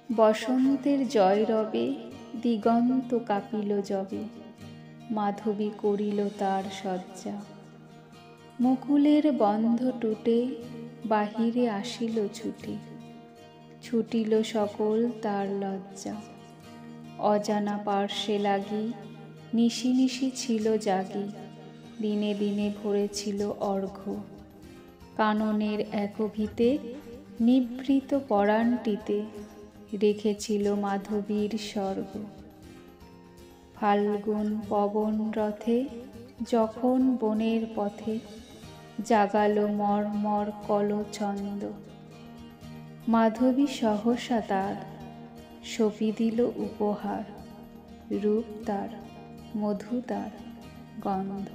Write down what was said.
বসন্তের জয় রবে দিগন্ত কাঁপিল যবে, মাধবী করিল তার শয্যা। মুকুলের বন্ধ টুটে বাহিরে আসিল ছুটে, ছুটিল সকল তার লজ্জা। অজানা পার্শ্বে লাগি নিশি নিশি ছিল জাগি, দিনে দিনে ভরেছিল অর্ঘ্য। কাননের একভিতে নিভৃত পরাণটিতে রেখেছিল মাধবীর স্বর্গ। ফাল্গুন পবন রথে যখন বনের পথে জাগালো মর্মর কলছন্দ, মাধবী সহসা তার সঁপি দিল উপহার, রূপ তার মধু তার গন্ধ।